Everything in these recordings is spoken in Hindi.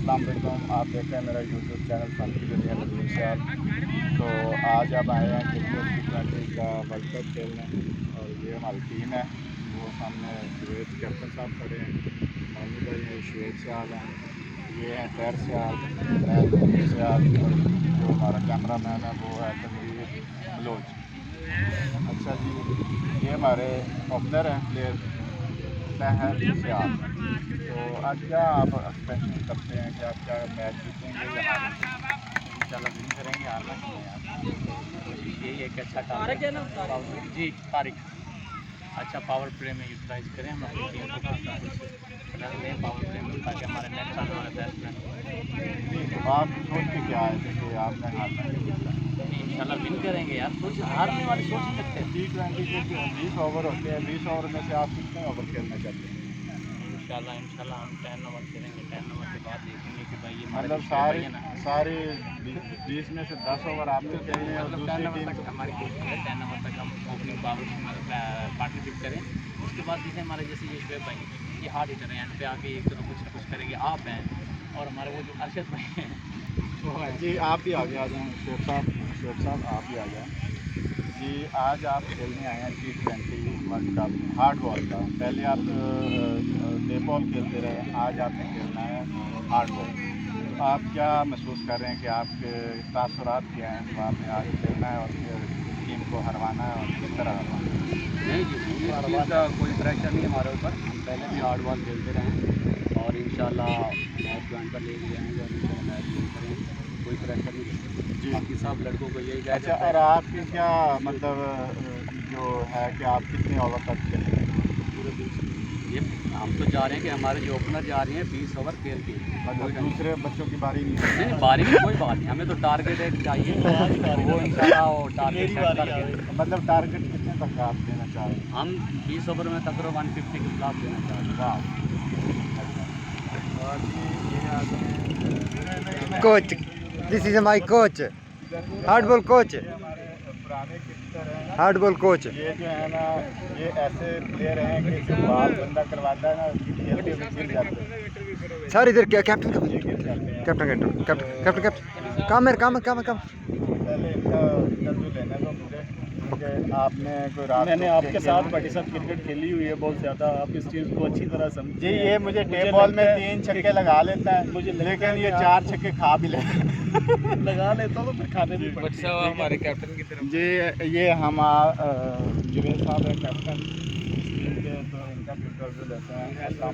अस्सलाम वालेकुम। आप देख रहे हैं मेरा यूट्यूब चैनल फ़न की दुनिया नदीम साहब। तो आज आप आए हैं क्रिकेट T20 का वर्ल्ड कप खेलने और ये हमारी टीम है। वो सामने जुवेद कैप्टन साहब खड़े हैं, मानी भाई हैं, शुएब साहब हैं, ये हैं तैर साहब, मैं तनवीर साहब और जो हमारा कैमरा मैन है वो है तनवीर बलोच। अच्छा जी, ये हमारे ओपनर हैं प्लेयर सहर सियाल। तो आज क्या आप एक्सपेक्ट करते हैं कि आप क्या मैच जीतेंगे या इंशाल्लाह विन करेंगे? हारना चाहिए यार, यही एक अच्छा काम है जी तारिक। अच्छा पावर प्ले में यूटिलाइज करें हम अपनी टीम को रन लें पावर प्ले में, ताकि हमारे नेक्स्ट आने वाले बैट्समैन। तो आप सोच के क्या आए थे कि आपने हारना चाहिए? इंशाल्लाह विन करेंगे यार, सोच हारने वाली सोच नहीं सकते। T20 के 20 ओवर होते हैं, 20 ओवर में से आप कितने ओवर खेलना चाहते हैं? इंशाल्लाह हम 10 ओवर खेलेंगे। 10 ओवर के बाद देखेंगे कि भाई ये मतलब सारे 20 में से 10 ओवर आपने खेलने हैं और मतलब 10 ओवर तक हमारी कोशिश है, 10 ओवर तक हम ओपनिंग पार्टनरशिप करें। उसके बाद जैसे हमारे जैसे ये शुएब भाई ये हार्ड हिटर हैं, एंड पे आके एक तो कुछ ना कुछ करेंगे। आप हैं और हमारे वो जो अरशद भाई हैं वो है जी, आप भी आगे आ जाएँ शुएब साहब आप भी आ जाएँ जी। आज आप खेलने आए हैं T20 world cup hard ball का। पहले आप डे बॉल खेलते रहे, आज आपने खेलना है हार्ड बॉल। तो आप क्या महसूस कर रहे हैं कि आपके तासुरात क्या हैं जो आपने आज खेलना है और फिर टीम को हरवाना है और किस तरह हरवाना है? नहीं जी, इस चीज़ का कोई प्रेशर नहीं हमारे ऊपर। हम पहले भी हार्ड बॉल खेलते रहे और इंशाल्लाह मैच ज्वाइन कर ले जाएंगे और इंशाल्लाह मैच विन करेंगे। कोई प्रेशर नहीं जी। बाकी सब लड़कों को यही गाइड अच्छा, और आपकी क्या मतलब जो है कि आप कितने ओवर तक खेलेंगे? पूरे 20 ये हम तो जा रहे हैं कि हमारे जो ओपनर जा रहे हैं 20 ओवर खेल के, मतलब दूसरे बच्चों की बारी नहीं है? नहीं बारी में कोई बात नहीं, हमें तो टारगेट एक चाहिए वो इंशाल्लाह वो टारगेट सेट करके। मतलब टारगेट कितने तक आप देना चाह रहे हैं? हम 20 ओवर में तकरीबन 150 के खिलाफ देना चाह रहे हैं। वाह। और ये आ गए coach, this is my coach, hardball coach, पुराने क्रिकेटर हैं। Hardball coach. ये जो है ना, ये ऐसे प्लेयर हैं कि जो बाल बंदा करवाता है ना, खेलते हुए गिर जाते हैं। सर इधर क्या कैप्टन ये गिर जाते हैं। कैप्टन काम पहले इनका इंटरव्यू लेने दो मुझे, क्योंकि आपने कोई रात मैंने आपके साथ पार्टी साथ क्रिकेट खेली हुई है बहुत ज़्यादा, आप इस चीज़ को अच्छी तरह समझ जी। ये मुझे टेप बॉल में 3 छक्के लगा लेता है, लेकिन ये 4 छक्के खा भी लेता है। लगा लेता हूँ तो फिर खाने भी पड़ते हैं। हमारे कैप्टन की तरफ जी, ये हम जुवेद साहब है कैप्टन इस टीम के, तो इनका भी इंटरव्यू लेते हैं। अस्सलाम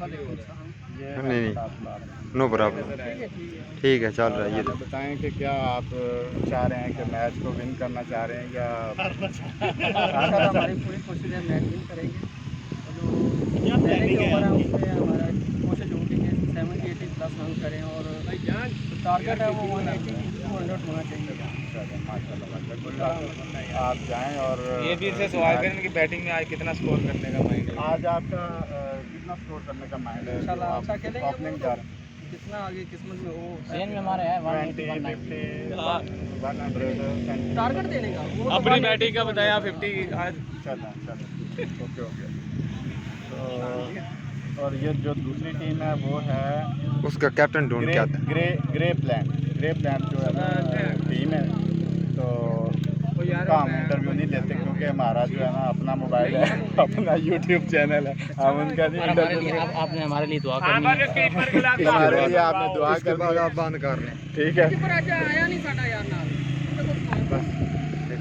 वालेकुम। ये नहीं, नो प्रॉब्लम, ठीक है चल रहा है। ये बताएं कि क्या आप चाह रहे हैं कि मैच को विन करना चाह रहे हैं या हमारी पूरी कोशिश है मैच विन करेंगे। जो पहले के ओवर है उसमें हमारा कोशिश होगी कि 70-80 प्लस रन करें और टारगेट है वो 180-200 होना चाहिए। माशाल्लाह आप जाएं। और ये भी से सवाल करें कि बैटिंग में आज कितना स्कोर करने का माइंड है? आज आपका कितना स्कोर करने का माइंड है? इंशाल्लाह अच्छा खेलेंगे, ओपनिंग जा रहे हैं, जितना आगे किस्मत में हो। सेन में हमारे है 20, 50, 100 टारगेट देने का वो अपनी बैटिंग का बताया 50 आज। चलो ओके। तो और ये जो दूसरी टीम है वो है उसका कैप्टन ढूंढ के आता है। ग्रे प्लान जो है ना टीम है। तो उनका हम इंटरव्यू नहीं लेते क्योंकि हमारा जो है ना अपना मोबाइल है, अपना यूट्यूब चैनल है, हम उनका नहीं इंटरव्यू। आपने हमारे लिए दुआ करनी है। हमारे लिए आपने दुआ कर बाद आप बंद कर लें। ठीक है। आया नहीं साडा यार ना।